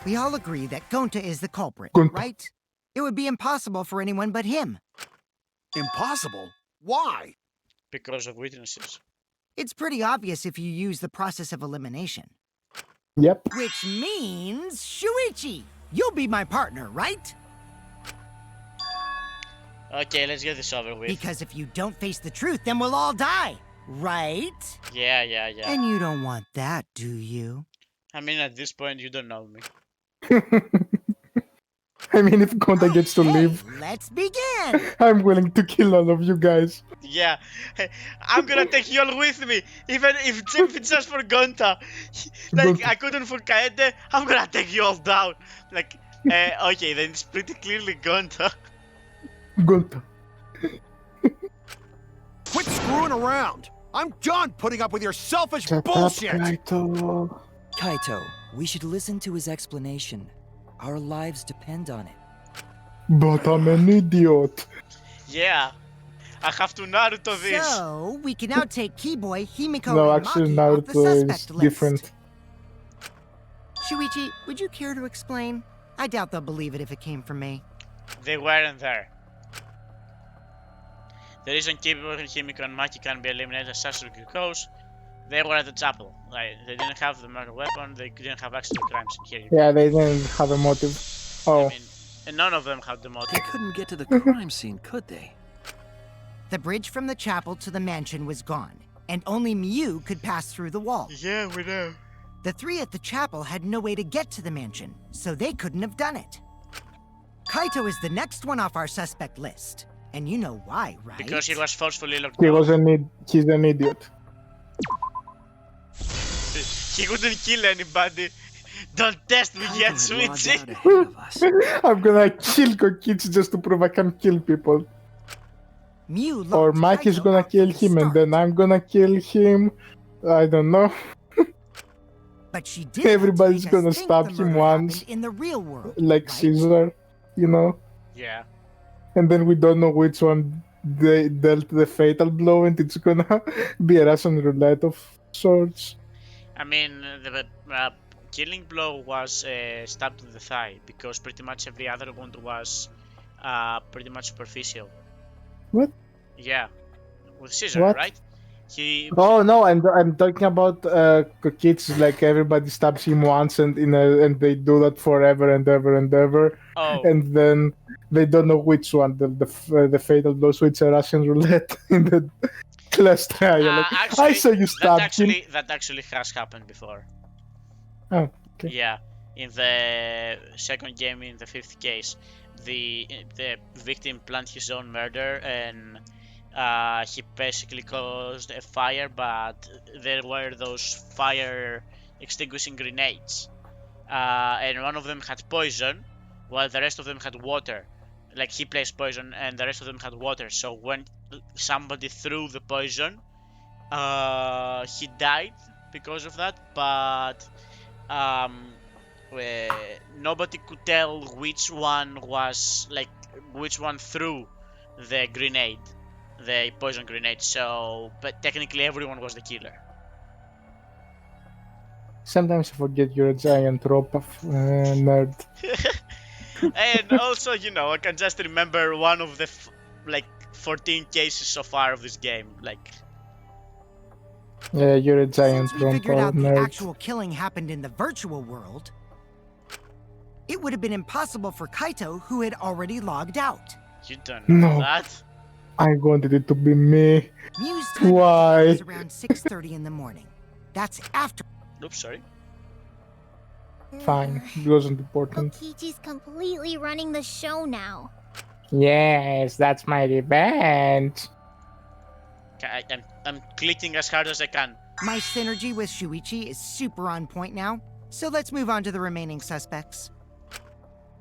We all agree that Gonta is the culprit, Gonta. right? It would be impossible for anyone but him. Impossible? Why? Because of witnesses. It's pretty obvious if you use the process of elimination. Yep. Which means, Shuichi, you'll be my partner, right? Okay, let's get this over with. Because if you don't face the truth, then we'll all die, right? Yeah. And you don't want that, do you? I mean, at this point, you don't know me. I mean, if Gonta gets to live, Let's begin! I'm willing to kill all of you guys. Yeah, I'm gonna take you all with me, even if it's just for Gonta. Like, Gonta. I couldn't for Kaede, I'm gonna take you all down. Like, okay, then it's pretty clearly Gonta. Gonta. Quit screwing around! I'm done putting up with your selfish Shut bullshit! up, Kaito. Kaito, we should listen to his explanation. Our lives depend on it. But I'm an idiot. Yeah, I have to Naruto this. So, we can now take Keyboy, Himiko, No, and actually, Maki off the Naruto is suspect list. different. Shuichi, would you care to explain? I doubt they'll believe it if it came from me. They weren't there. The reason Kibo, Himiko, and Maki can be eliminated as such because they were at the chapel. Like, they didn't have the murder weapon, they didn't have access to crimes in here. Yeah, they didn't have a motive. Oh. I mean, and none of them had the They motive. couldn't get to the crime scene, could they? The bridge from the chapel to the mansion was gone, and only Miu could pass through the wall. Yeah, we know. The three at the chapel had no way to get to the mansion, so they couldn't have done it. Kaito is the next one off our suspect list. And you know why, right? Because he was forcefully locked He out. was he's an idiot. He couldn't kill anybody. Don't test me yet, Kaito had logged Sweetie. out ahead of us. I'm gonna kill Kokichi just to prove I can kill people. Miu Or locked Mike is Kaito gonna out kill from the him and start, then I'm gonna kill him. I don't know. But she did Everybody's make us gonna think stab the him murder once. happened in the real world, Like right? Caesar, you know? Yeah. And then we don't know which one they dealt the fatal blow, and it's gonna be a Russian roulette of sorts. I mean, the killing blow was stabbed to the thigh, because pretty much every other wound was pretty much superficial. What? Yeah. With Caesar, What? right? He... Oh no, I'm talking about Kokichi. Like everybody stabs him once, and and they do that forever and ever and ever. Oh. And then they don't know which one the fatal blow, so it's a Russian roulette in the class trial. Like, actually, I saw you stab him. that actually has happened before. Oh, okay. Yeah, in the second game, in the fifth case, the victim planned his own murder, and he basically caused a fire, but there were those fire extinguishing grenades, and one of them had poison, while the rest of them had water. Like, he placed poison and the rest of them had water, so when somebody threw the poison, he died because of that, but nobody could tell which one was, like, which one threw the grenade, the poison grenade, so, but technically everyone was the killer. Sometimes I forget you're a giant rope of nerd. And also, you know, I can just remember one of the like 14 cases so far of this game. Like, Yeah, you're a giant Since we rope figured out the nerd. actual killing happened in the virtual world, it would have been impossible for Kaito, who had already logged out. you don't know No. that. I wanted it to be me. Miu's time Why? was around 6:30 in the morning. That's after. Oops, sorry. Fine, it wasn't important. Kokichi's completely running the show now. Yes, that's my revenge. I'm clicking as hard as I can. My synergy with Shuichi is super on point now, so let's move on to the remaining suspects.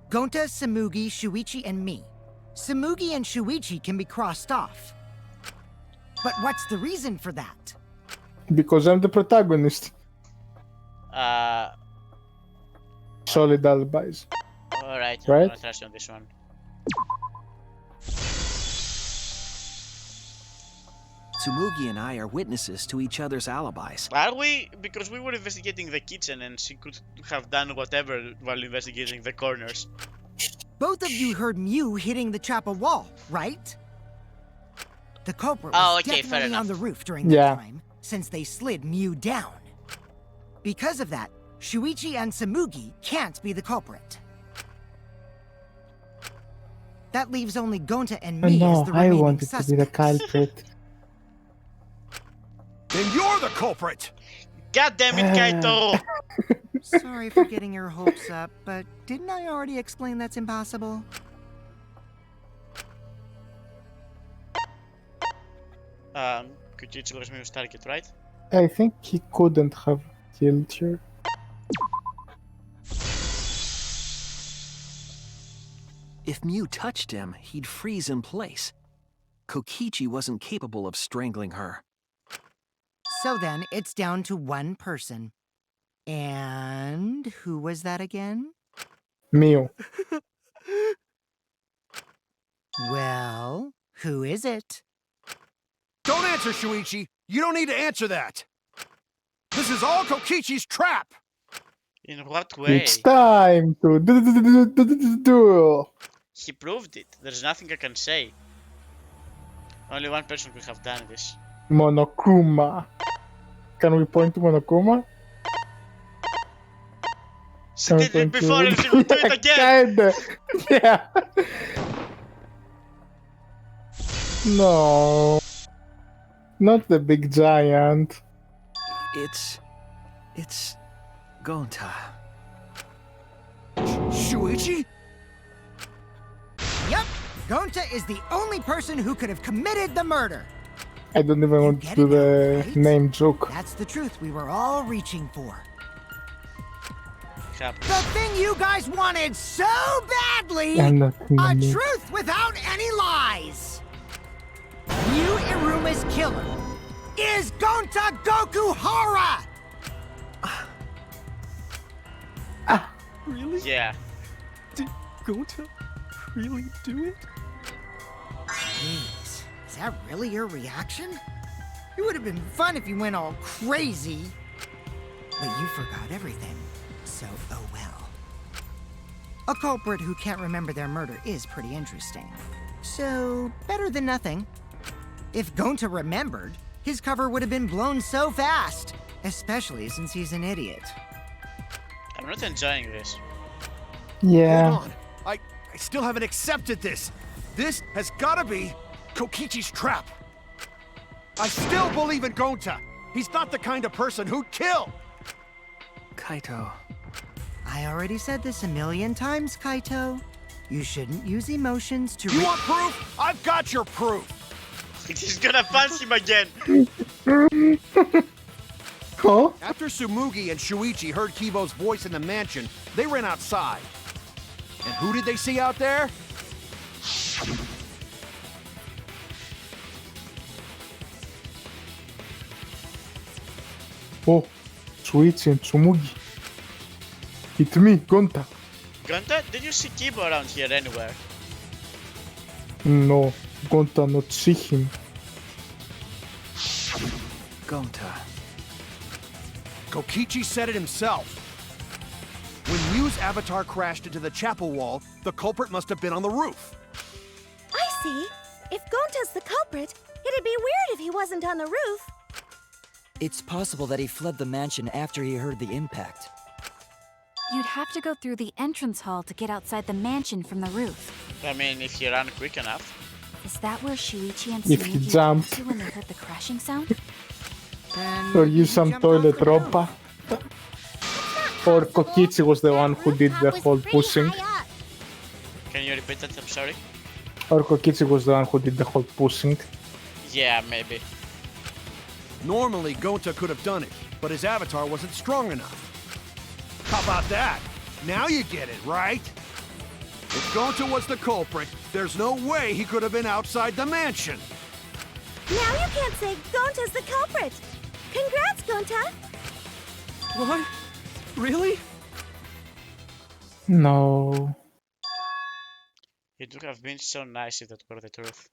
Gonta, Samugi, Shuichi, and me. Samugi and Shuichi can be crossed off. But what's the reason for that? Because I'm the protagonist. Solid alibis. Alright, I'm Right? gonna trust you on this one. Tsumugi and I are witnesses to each other's alibis. Are we? Because we were investigating the kitchen and she could have done whatever while investigating the corners. Both of you heard Mew hitting the chapel wall, right? The culprit was Oh, okay, fair definitely enough. on the roof during that Yeah. time, since they slid Mew down. Because of that, Shuichi and Samugi can't be the culprit. That leaves only Gonta and Oh, me as no, the I remaining wanted to be the suspects. culprit. Then you're the culprit! God damn it, Kaito! Sorry for getting your hopes up, but didn't I already explain that's impossible? Kuchichi was Mew's target, right? I think he couldn't have killed her. If Mew touched him, he'd freeze in place. Kokichi wasn't capable of strangling her. So then, it's down to one person. And who was that again? Mew. Well, who is it? Don't answer, Shuichi! You don't need to answer that! This is all Kokichi's trap! In what way? It's time to do. He proved it. There's nothing I can say. Only one person could have done this. Monokuma. Can we point to Monokuma? She did it before and she will do it again! Kinda. Yeah. No. Not the big giant. It's Gonta. Shuichi? Yep, Gonta is the only person who could have committed the murder. I don't even want to do the name joke. That's the truth we were all reaching for. Crap. The thing you guys wanted so badly! I'm not in the A mood. truth without any lies! Yu Iruma's killer is Gonta Gokuhara! Really? Yeah. Did Gonta really do it? Jeez, is that really your reaction? It would have been fun if you went all crazy. But you forgot everything, so oh well. A culprit who can't remember their murder is pretty interesting. So, better than nothing. If Gonta remembered, his cover would have been blown so fast. Especially since he's an idiot. I'm not enjoying this. Yeah. Hold on. I still haven't accepted this. This has gotta be Kokichi's trap. I still believe in Gonta. He's not the kind of person who'd kill. Kaito. I already said this a million times, Kaito. You shouldn't use emotions to You want proof? I've got your proof. He's gonna punch him again! Huh? After Tsumugi and Shuichi heard Kibo's voice in the mansion, they ran outside. And who did they see out there? Oh, Shuichi and Tsumugi. It's me, Gonta. Gonta, did you see Kibo around here anywhere? No, Gonta not see him. Gonta. Kokichi said it himself. When Mew's avatar crashed into the chapel wall, the culprit must have been on the roof. I see. If Gonta's the culprit, it'd be weird if he wasn't on the roof. It's possible that he fled the mansion after he heard the impact. You'd have to go through the entrance hall to get outside the mansion from the roof. I mean, if he ran quick enough. Is that where Shuichi and If he Tsumugi jumped. went to when they heard the crashing sound? Then Or use some jumped off toilet the roof. ropa. Or Kokichi was the one who did the whole pushing. Can you repeat that? I'm sorry. Or Kokichi was the one who did the whole pushing. Yeah, maybe. Normally, Gonta could have done it, but his avatar wasn't strong enough. How about that? Now you get it, right? If Gonta was the culprit, there's no way he could have been outside the mansion. Now you can't say Gonta's the culprit. Congrats, Gonta. What? Really? No. It would have been so nice if that were the truth.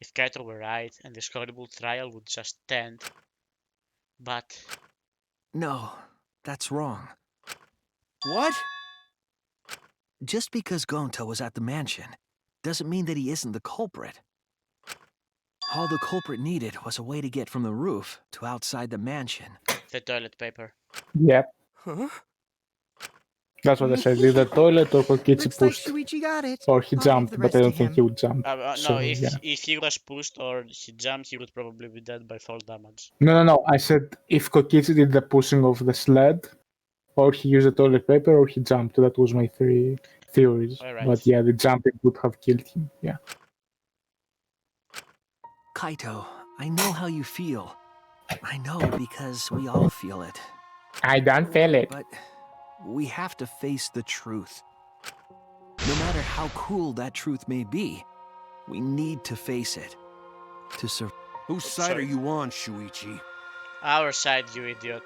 if Kaito were right and this horrible trial would just end. But No, that's wrong. What? Just because Gonta was at the mansion doesn't mean that he isn't the culprit. All the culprit needed was a way to get from the roof to outside the mansion. the toilet paper. Yep. Huh? That's what I said. Either toilet or Kokichi Looks like pushed. Shuichi got it. Or he I'll leave jumped, the but rest I to don't think him. he would jump. No, So, yeah. if he was pushed or he jumped, he would probably be dead by fall damage. No. I said if Kokichi did the pushing of the sled, or he used the toilet paper, or he jumped. That was my three theories. Alright. But yeah, the jumping would have killed him. Yeah. Kaito, I know how you feel. I know because we all feel it. I don't feel it. But we have to face the truth. No matter how cruel that truth may be, we need to face it. To survive. Whose side are you on, Shuichi? Our side, you idiot.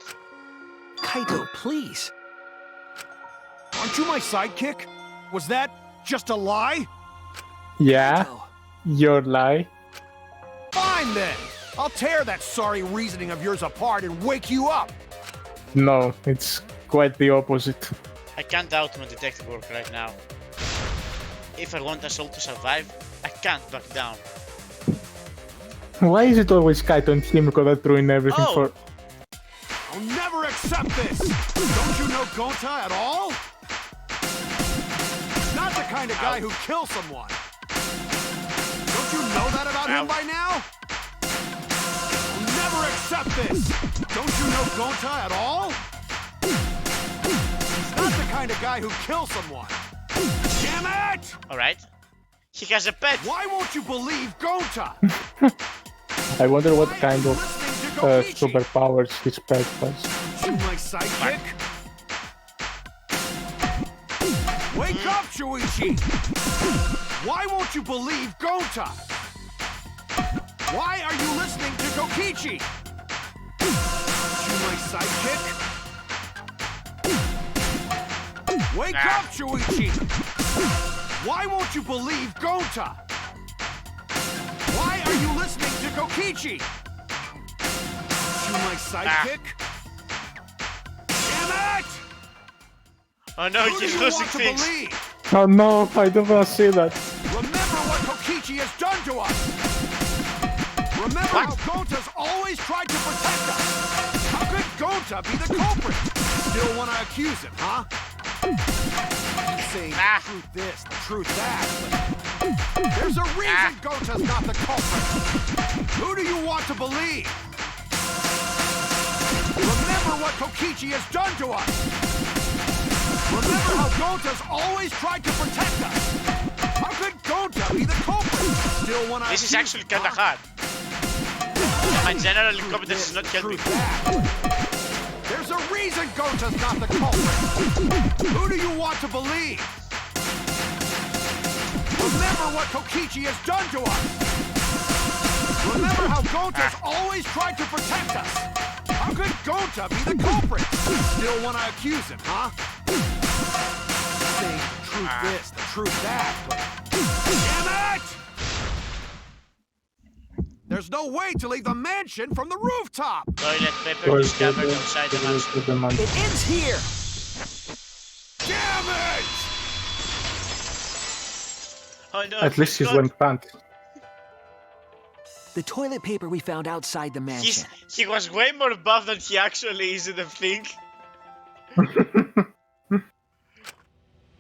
Kaito, please. Aren't you my sidekick? Was that just a lie? Yeah, Kaito, your lie. Fine then! I'll tear that sorry reasoning of yours apart and wake you up! No, it's quite the opposite. I can't doubt my detective work right now. If I want us all to survive, I can't back down. Why is it always Kaito and Himiko that ruin everything Oh. for... I'll never accept this! Don't you know Gonta at all? He's not the kind of guy who kills someone. Don't you know that about him by now? I'll never accept this! Don't you know Gonta at all? He's not the kind of guy who kills someone. Damn it! Alright. He has a pet! Why won't you believe Gonta? I wonder what Why are kind you of listening to Kokichi? superpowers his pet has. You my sidekick? Wake up, Shuichi! Why won't you believe Gonta? Why are you listening to Kokichi? You my sidekick? Wake up, Shuichi! Why won't you believe Gonta? Why are you listening to Kokichi? You my sidekick? Damn it! Oh no, Who do he's you losing want to things! believe? Oh no, I don't want to see that. Remember what Kokichi has done to us! Remember how Gonta's always tried to protect us! How could Gonta be the culprit? Still want to accuse him, huh? Saying the truth this, the truth that, but there's a reason Gonta's not the culprit! Who do you want to believe? Remember what Kokichi has done to us! Remember how Gonta's always tried to protect us! How could Gonta be the culprit? Still want to This is actually kinda hard. My general incompetence is not helping. There's a reason Gonta's not the culprit! Who do you want to believe? Remember what Kokichi has done to us! Remember how Gonta's always tried to protect us! How could Gonta be the culprit? Still want to accuse him, huh? Saying the truth this, the truth that, but... Damn it! There's no way to leave the mansion from the rooftop! Toilet paper discovered outside the mansion. it ends here! Damn it! Oh no, At least he's not- wearing pants. The toilet paper we found outside the mansion. He was way more buff than he actually is in the thing.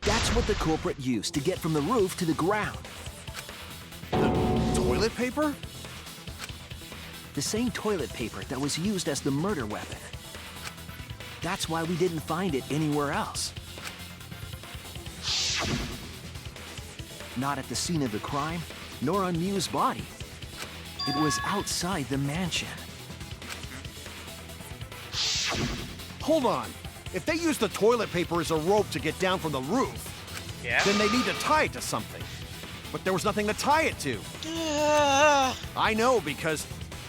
That's what the culprit used to get from the roof to the ground. Toilet paper? The same toilet paper that was used as the murder weapon. That's why we didn't find it anywhere else. Not at the scene of the crime, nor on Miu's body. It was outside the mansion. Hold on. If they use the toilet paper as a rope to get down from the roof, then they need to tie it to something. But there was nothing to tie it to. I know because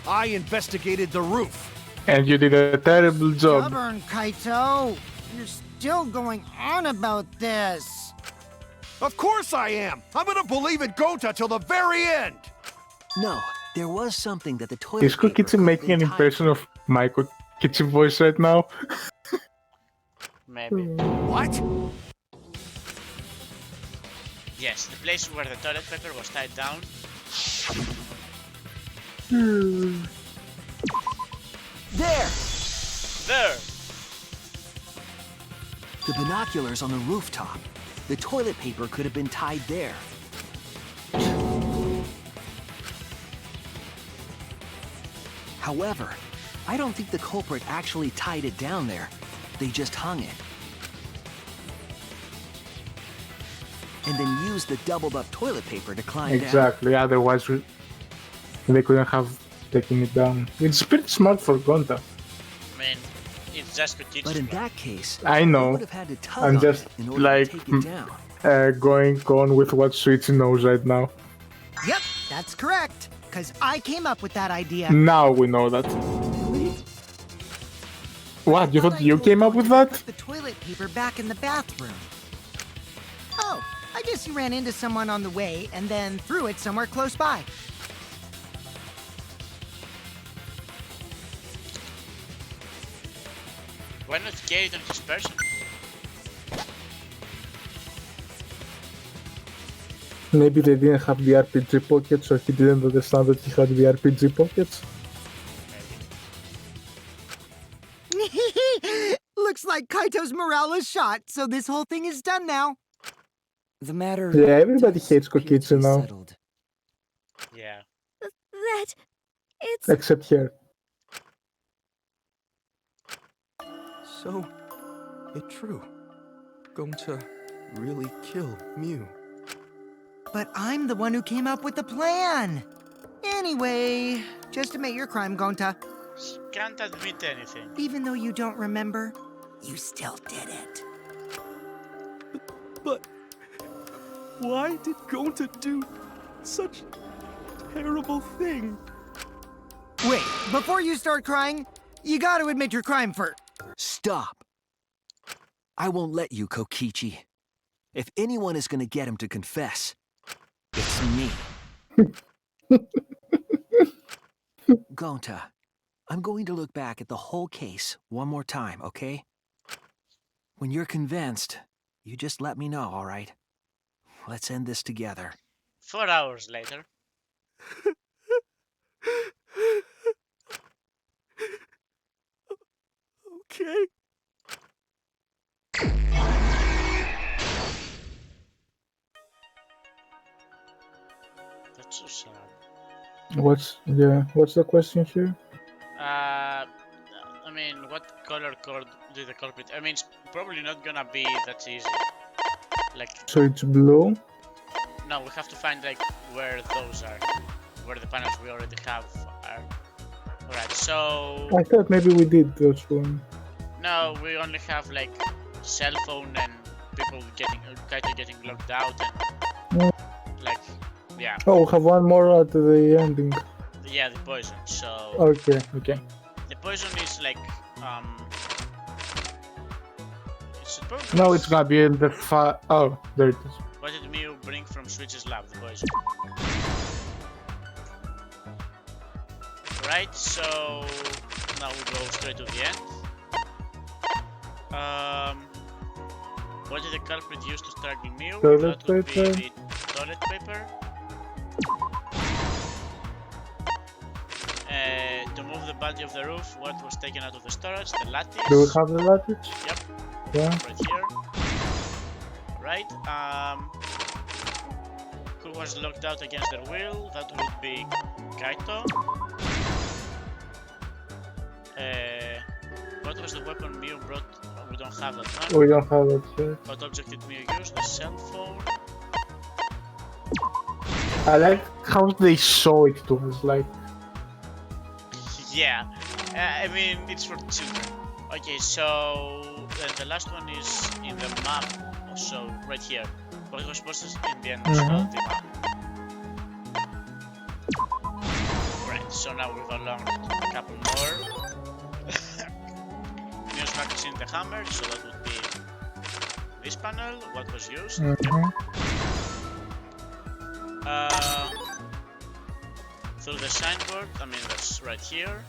I investigated the roof. And you did a terrible job. Stubborn, Kaito. You're still going on about this. Of course I am. I'm gonna believe in Gonta till the very end. No, there was something that the toilet Is paper Kokichi could have making been an tied impression of my Kokichi voice right now? Maybe. What? Yes, the place where the toilet paper was tied down. There! There! The binoculars on the rooftop. The toilet paper could have been tied there. However, I don't think the culprit actually tied it down there. They just hung it. And then used the doubled up toilet paper to climb down. Exactly, otherwise they couldn't have taken it down. It's pretty smart for Gonta. I mean, it's just Kokichi's But in plan. that case, I know. they would have had to tug I'm on just it in order like to take it down. going on with what Suichi knows right now. Yep, that's correct. Because I came up with that idea. Now we know that. What, you thought you came up with that? Put the toilet paper back in the bathroom. Oh, I guess you ran into someone on the way and then threw it somewhere close by. Why not carry it on his person? Maybe they didn't have the RPG pockets, or he didn't understand that he had the RPG pockets. Looks like Kaito's morale is shot, so this whole thing is done now. The matter. Yeah, everybody does hates appear to Kokichi be now. settled. Yeah. That... it's... Except here. So, it's true. Gonta really killed Mew. But I'm the one who came up with the plan. Anyway, just admit your crime, Gonta. He can't admit anything. Even though you don't remember, you still did it. But why did Gonta do such a terrible thing? Wait, before you start crying, you gotta admit your crime first. Stop! I won't let you, Kokichi. If anyone is gonna get him to confess, it's me. Gonta, I'm going to look back at the whole case one more time, okay? When you're convinced, you just let me know, all right? Let's end this together. 4 hours later. Okay. That's so sad. What's the question here? I mean, what color code did the culprit? I mean, it's probably not gonna be that easy. Like, So it's blue? no, we have to find like where those are, where the panels we already have are. Alright, so I thought maybe we did those one. no, we only have like cell phone and people getting Kaito getting locked out and like, yeah, Oh, we have one more at the ending. yeah, the poison. So Okay. the poison is like it's supposed. Now it's gonna be in the Oh, there it is. What did Mew bring from Switch's lab? The poison. Right, so now we go straight to the end. What did the culprit use to strangle Mew? Toilet That would paper. be the toilet paper. To move the body of the roof, what was taken out of the storage? The lattice. Do we have the lattice? Yep. Yeah. Right here. Right. Who was locked out against their will? That would be Kaito. What was the weapon Mew brought? We don't have that one. We don't have it here. What object did Mew use? The cell phone. I like how they show it to us, like. Yeah. I mean, it's for children. Okay, so the last one is in the map. So right here. What was supposed to in the end of the map. Right. So now we've unlocked a couple more. Mew's mark in the hammer, so that would be this panel. What was used? through the signboard. I mean, that's right here.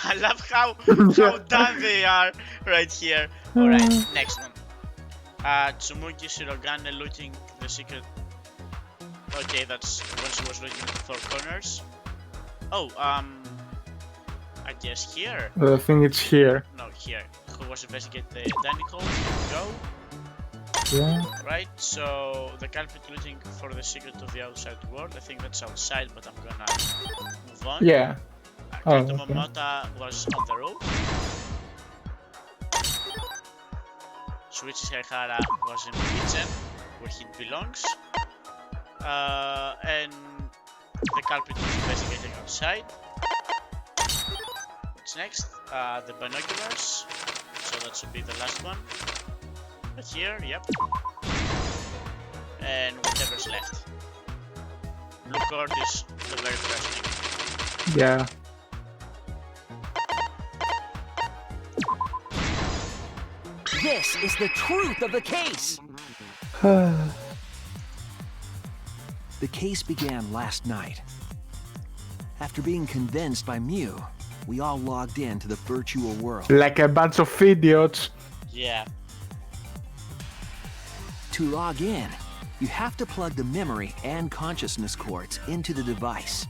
I love how done they are right here. Alright, next one. Tsumugi Shirogane looting the secret. Okay, that's when she was looking for corners. Oh, I guess here. I think it's here. No, here. Who was investigating the dining hall? Go. Yeah. Right, so the culprit looting for the secret of the outside world. I think that's outside, but I'm gonna move on. Yeah. Kaito okay. Momota was on the roof. Shuichi Haihara was in the kitchen, where he belongs. And the culprit was investigating outside. What's next? The binoculars. So that should be the last one. But here, yep. And whatever's left. Blue cord is the very first thing. Yeah. This is the truth of the case! The case began last night. After being convinced by Mew, we all logged in to the virtual world. Like a bunch of idiots. Yeah. To log in, you have to plug the memory and consciousness cords into the device.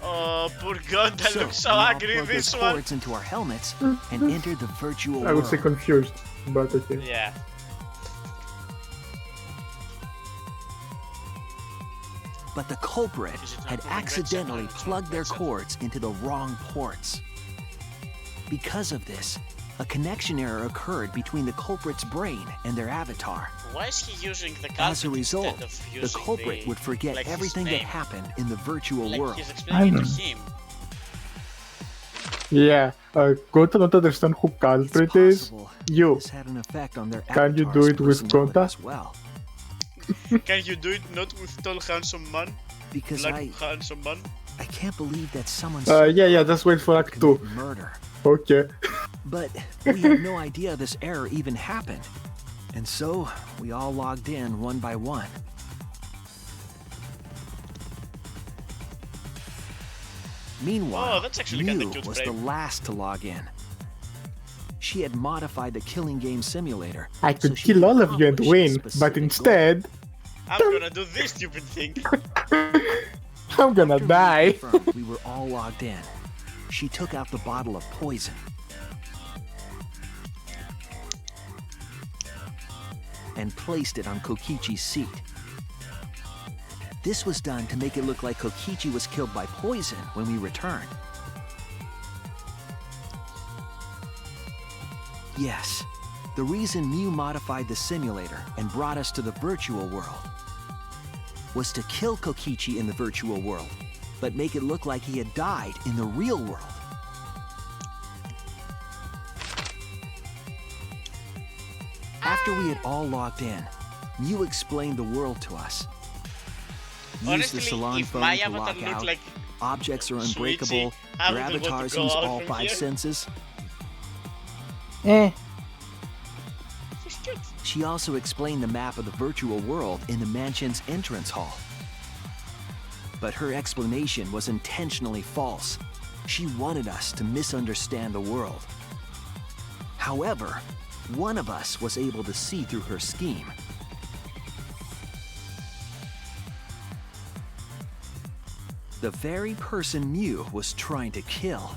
Oh, poor Gonda looks so we all angry in plugged this those one. cords into our helmets and entered the virtual I would world. say confused, but okay. Yeah. But the culprit Is it not had moving right accidentally side? plugged their Right side. cords into the wrong ports. Because of this, a connection error occurred between the culprit's brain and their avatar. Why is he using the culprit As a result, instead of the using culprit would forget like his everything that name? happened in the virtual Like world. he's explaining it to I him. Yeah. Gonta don't understand who It's culprit is. possible You. this had an effect on their Can you do avatar's it with personality Gonta? as well. Can you do it not with tall handsome man? Because Black handsome man? I can't believe that someone Yeah, just wait for Act 2. committed murder. Okay. But we had no idea this error even happened. And so, we all logged in one by one. Meanwhile, Oh, that's actually kinda Mew cute was frame. the last to log in. She had modified the killing game simulator. I so could she kill all of you and accomplished win, a but specific goal. instead, I'm gonna do this stupid thing. I'm gonna After we die. confirmed we were all logged in, she took out the bottle of poison and placed it on Kokichi's seat. This was done to make it look like Kokichi was killed by poison when we returned. Yes, the reason Mew modified the simulator and brought us to the virtual world was to kill Kokichi in the virtual world, but make it look like he had died in the real world. After we had all logged in, Mew explained the world to us. Use Honestly, the salon if phone my to avatar lock looked out. like Objects are unbreakable. Shuichi, I Your wouldn't want to avatars go use out all from 5 here. senses. Eh. She's cute. She also explained the map of the virtual world in the mansion's entrance hall. But her explanation was intentionally false. She wanted us to misunderstand the world. However, one of us was able to see through her scheme. The very person Mew was trying to kill,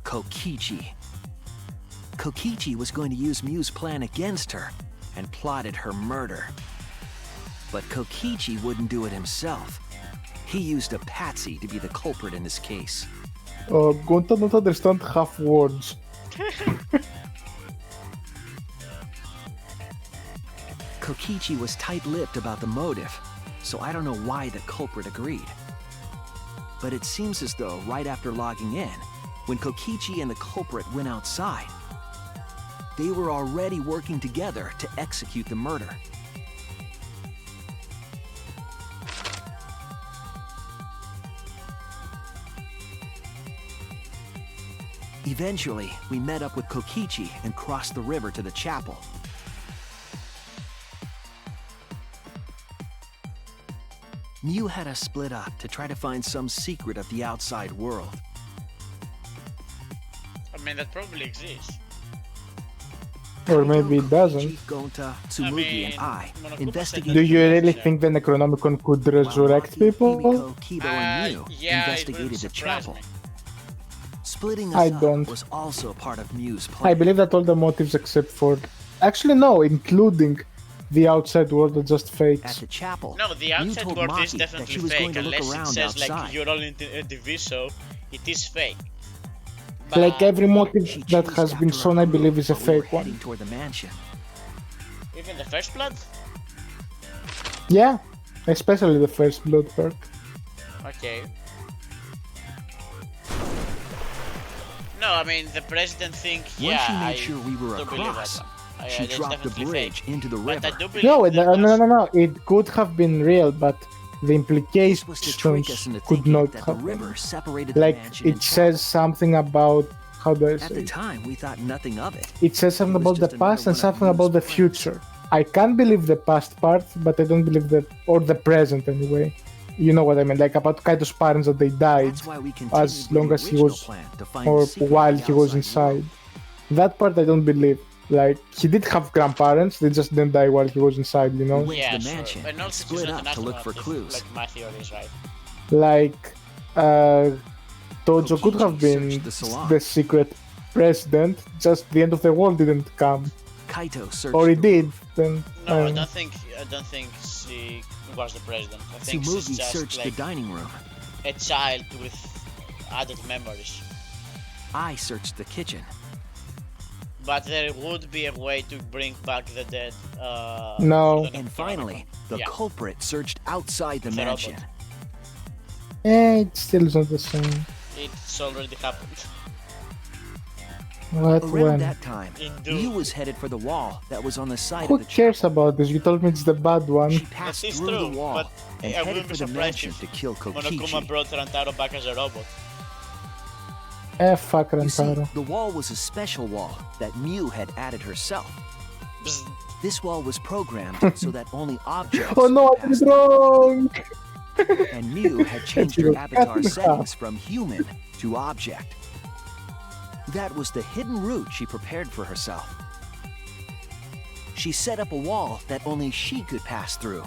Kokichi. Kokichi was going to use Mew's plan against her and plotted her murder. But Kokichi wouldn't do it himself. He used a patsy to be the culprit in this case. Gonta don't understand half words. Kokichi was tight-lipped about the motive, so I don't know why the culprit agreed. But it seems as though right after logging in, when Kokichi and the culprit went outside, they were already working together to execute the murder. Eventually, we met up with Kokichi and crossed the river to the chapel. Mew had us split up to try to find some secret of the outside world. I mean, that probably exists. Or maybe it doesn't. Gonta, Tsumugi, and I investigated. Do you really think the Necronomicon could resurrect people? Himiko, Kido, and Mew Yeah, investigated it the would surprise chapel. me. Splitting I us up don't. was also part of Mew's I plan. believe that all the motives except for... Actually, no, including the outside world are just At fakes. the chapel, No, the Mew outside told world is Maki that she definitely was going fake, to look unless it around says outside. like you're all in the Diviso, it is fake. Like every motive She that chased has been after shown, our I believe, group is a while we were fake one. heading toward the mansion. Even the first blood? Yeah, especially the first blood perk. Okay. No, I mean the president thing. Once Yeah, she made I sure we were do believe that across, one. she That's dropped the definitely bridge fake. into the But I river. do believe No, there was- it could have been real, but the This was to trick us implications into could thinking not that the have river been. separated the Like, mansion it and says something about... How do I At say the it? time, we thought nothing of it. It says something It was about the just another past and one of something about the Mew's future. I can't believe the past part, but I don't believe the... or the present anyway. You know what I mean, like about Kaito's parents that they died That's why we continued as with long the as he original was... plan to find or the secret of while the he was outside inside. world. That part I don't believe. Like, he did have grandparents, they just didn't die while he was inside, you know? We went Yeah, to the sure. mansion And and also split she's not up an to look for astronaut, if, clues. like my theory is right. Like, Tojo could have Kokichi been searched the salon. the secret president, just the end of the world didn't come. Kaito searched Or he the did, roof. then... No, I uh, don't think she was the president. I think she's Tsumugi just searched like the dining room. a child with adult memories. I searched the kitchen. But there would be a way to bring back the dead. No. for the And finally, the Yeah. culprit searched outside the The mansion. robot. it still is not the same. It's already happened. What, Around when? that time, In Mew Doom. was headed for the wall that was on the side Who of the cares chapel. about this? You told me it's the bad one. She passed That is through true, the wall but and I headed wouldn't for be the surprised mansion if to kill Monokuma Kokichi. brought Rantaro back as a robot. Fuck You see, Rantaro. the wall was a special wall that Mew had added herself. Bzz. This wall was programmed so that only objects Oh no, could I pass did it wrong! through, and Mew had changed She her was avatar cut in half. settings from human to object. That was the hidden route she prepared for herself. She set up a wall that only she could pass through.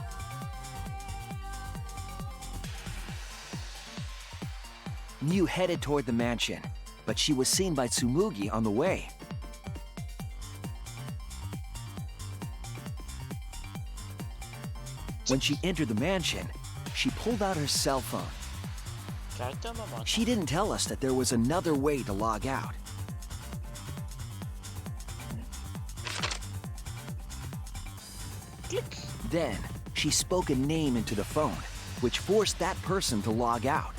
Mew headed toward the mansion, but she was seen by Tsumugi on the way. When she entered the mansion, she pulled out her cell phone. Kaito Momoto. She didn't tell us that there was another way to log out. Click. Then, she spoke a name into the phone, which forced that person to log out.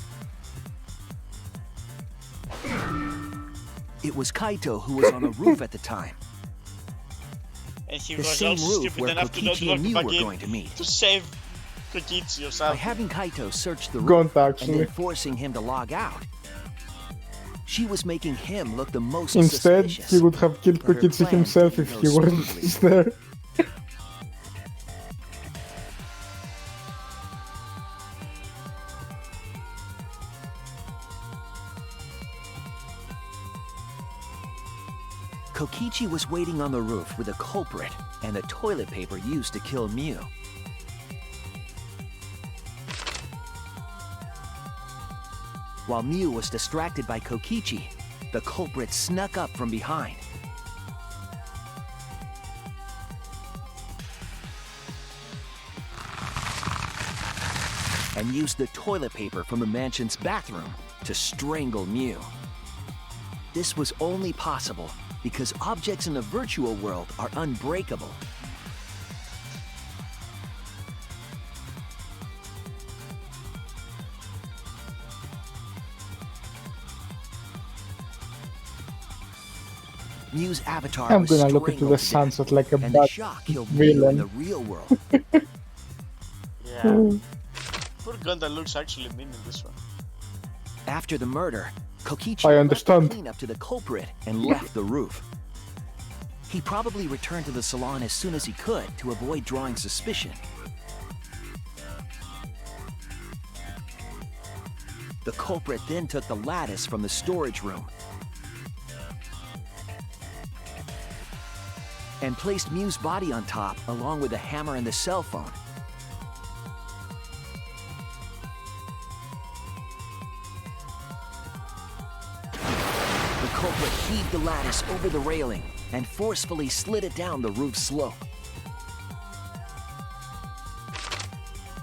It was Kaito who was on the roof at the time, And he the was same also roof stupid where enough to not Kokichi walk and Mew back were in going to meet. to save Kokichi or By something. having Kaito search the roof Gonta, and actually. then forcing him to log out, she was making him look the most Instead, suspicious. he would have killed But her Kokichi plan himself didn't if go he weren't smoothly. there. Kokichi was waiting on the roof with a culprit and the toilet paper used to kill Mew. While Mew was distracted by Kokichi, the culprit snuck up from behind. And used the toilet paper from the mansion's bathroom to strangle Mew. This was only possible because objects in the virtual world are unbreakable. Mew's avatar I'm was gonna look into strangled the to death, sunset like a and the bad shock killed Mew in villain. the real world. Yeah. Poor Gundam looks actually mean in this one. After the murder, Kokichi I left understand. the cleanup to the culprit and left the roof. He probably returned to the salon as soon as he could to avoid drawing suspicion. The culprit then took the lattice from the storage room and placed Mew's body on top along with the hammer and the cell phone. The culprit heaved the lattice over the railing and forcefully slid it down the roof slope.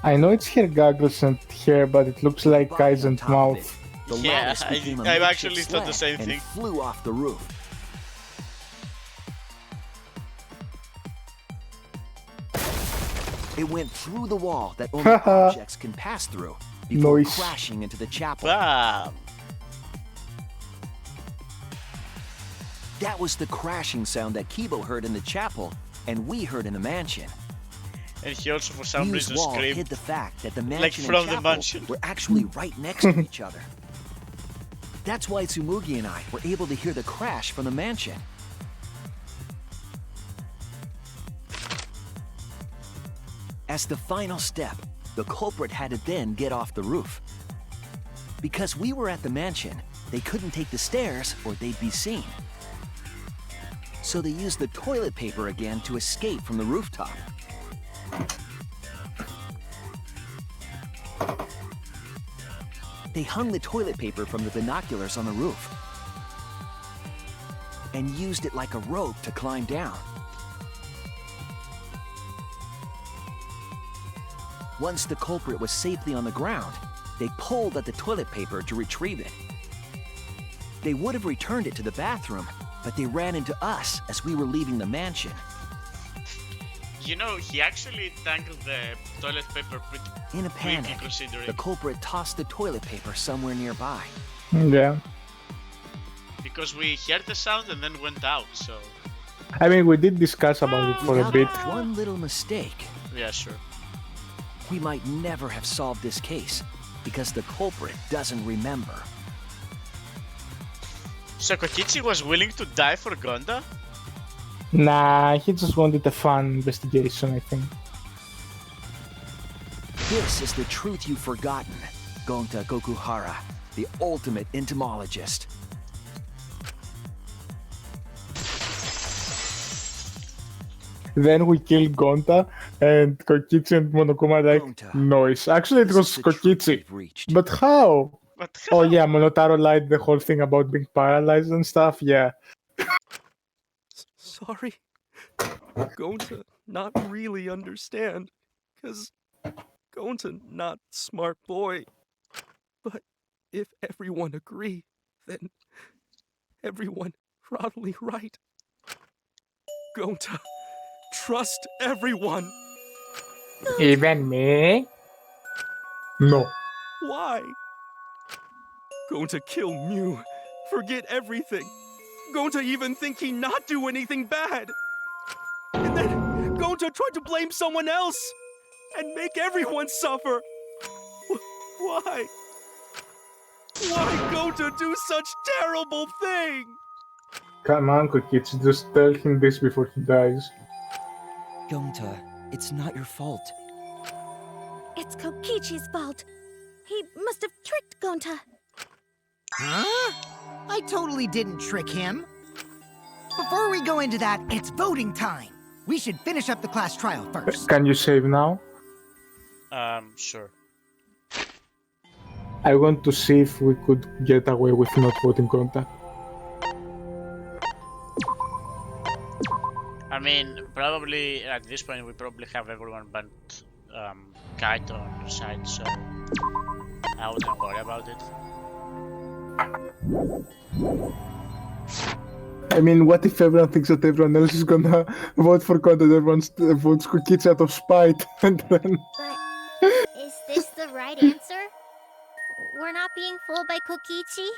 I know it's her goggles and hair, but it looks like Body eyes on and top of mouth. it, the Yeah, lattice became a I makeshift actually thought the sled same thing. and flew off the roof. It went through the wall that only objects can pass through before Nice. crashing into the chapel. Bam! That was the crashing sound that Kibo heard in the chapel and we heard in the mansion. And he also for some Mew's reason wall screamed. hid the fact that the mansion like and from the chapel mansion. were actually right next to each other. That's why Tsumugi and I were able to hear the crash from the mansion. As the final step, the culprit had to then get off the roof. Because we were at the mansion, they couldn't take the stairs or they'd be seen. So they used the toilet paper again to escape from the rooftop. They hung the toilet paper from the binoculars on the roof and used it like a rope to climb down. Once the culprit was safely on the ground, they pulled at the toilet paper to retrieve it. They would have returned it to the bathroom, but they ran into us as we were leaving the mansion. You know, he actually tangled the toilet paper pretty In a quickly panic, considering. the culprit tossed the toilet paper somewhere nearby. Yeah. Because we heard the sound and then went out, so... I mean, we did discuss about it for a Without bit. one little mistake, Yeah, sure. we might never have solved this case because the culprit doesn't remember. So Kokichi was willing to die for Gonda? Nah, he just wanted a fun investigation, I think. This is the truth you've forgotten, Gonta Gokuhara, the ultimate entomologist. Then we killed Gonta, and Kokichi and Monokuma are like, Gonta, noise. Actually, it this was is the truth Kokichi. we've reached. But how? But Oh yeah, Monotaro lied the whole thing about being paralyzed and stuff, yeah. Sorry. Gonta not really understand. Cause Gonta not smart boy. But if everyone agree, then everyone probably right. Gonta, trust everyone. Even me? No. Why? Gonta kill Mew. Forget everything. Gonta even think he not do anything bad. And then Gonta tried to blame someone else and make everyone suffer. Why? Why Gonta do such terrible thing? Come on, Kokichi, just tell him this before he dies. Gonta, it's not your fault. It's Kokichi's fault. He must have tricked Gonta. Huh? I totally didn't trick him. Before we go into that, it's voting time. We should finish up the class trial first. Can you save now? Sure. I want to see if we could get away with not voting Gonta. I mean, probably at this point we probably have everyone but Kaito on your side, so I wouldn't worry about it. I mean, what if everyone thinks that everyone else is gonna vote for Gonta, everyone votes Kokichi out of spite, and then... But is this the right answer? We're not being fooled by Kokichi?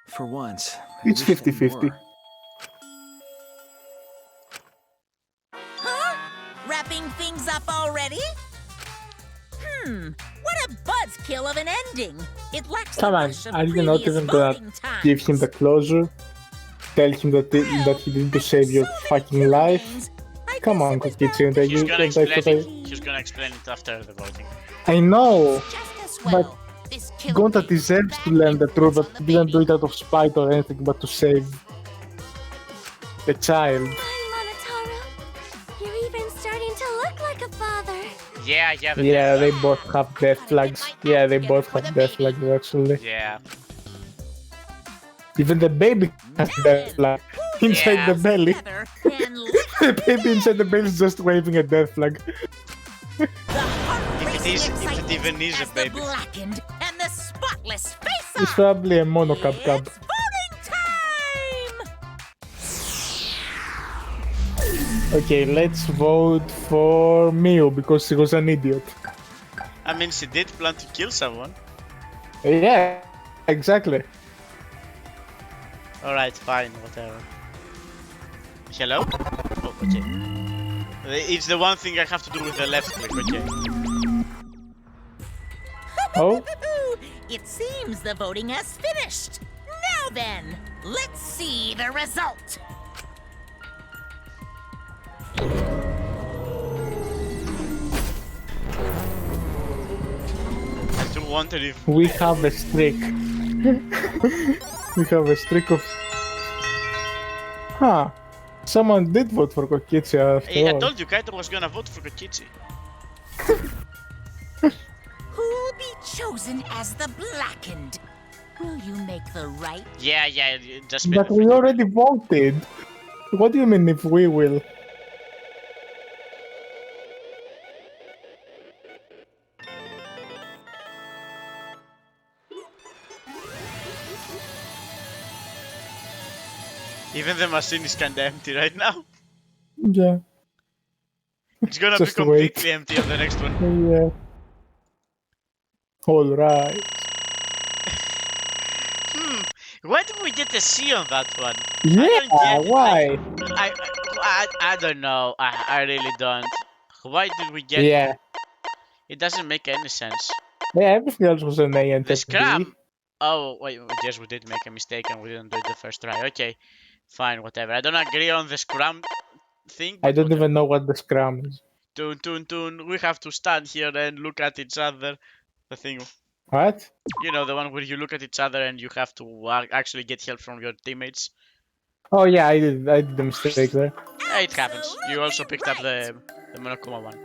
For once, It's I wish that we 50-50. were. Huh? Wrapping things up already? What a buzzkill of an ending! It lacks the Come on, rush of are you not previous even gonna voting times. give him the closure? Tell him that, that he didn't save your fucking life? Come on, Kokichi, and He's gonna explain I it. He's gonna explain it after the voting. I know, Just as but well. this killer Gonta bee deserves to back learn the and truth forth that on he the didn't do baby. it out of spite or anything, but to save the child. Hi, Monotaro. You're even starting to look like a father. Yeah, Yeah, they both have death Gotta get flags. my Yeah, act they together both for have the death baby. flags actually. Yeah. Even the baby has Now death then, flag pull your inside the ass belly. together and lift The baby inside the belly is just waving a death flag. the heart If it racing is- if it excitement even is a as baby. the blackened and the spotless face It's off. probably a monocab cab. It's voting time! Okay, let's vote for Miu because she was an idiot. I mean, she did plan to kill someone. Yeah, exactly. Alright, fine, whatever. Hello? Oh, okay. It's the one thing I have to do with the left click, okay. Oh? It seems the voting has finished. Now then, let's see the result. I still wonder if... We have a streak. We have a streak of... Huh. Someone did vote for Kokichi after I all. told you Kaito was gonna vote for Kokichi. Who'll be chosen as the blackened? Will you make the right? Yeah, just But we already voted. What do you mean if we will? Even the machine is kinda empty right now. Yeah. It's gonna be Just completely wait. empty on the next one. Yeah. Alright. Why did we get a C on that one? Yeah, why? I don't know. I really don't. Why did we get... Yeah. It doesn't make any sense. Yeah, everything else was an A and The a B. scram... Oh, wait, yes, we did make a mistake and we didn't do it the first try. Okay, fine, whatever. I don't agree on the scram thing. I don't whatever. even know what the scram is. Toon. We have to stand here and look at each other. The thing... What? You know, the one where you look at each other and you have to actually get help from your teammates. Oh yeah, I did a mistake there. Yeah, it happens. You also picked up the Monokuma one.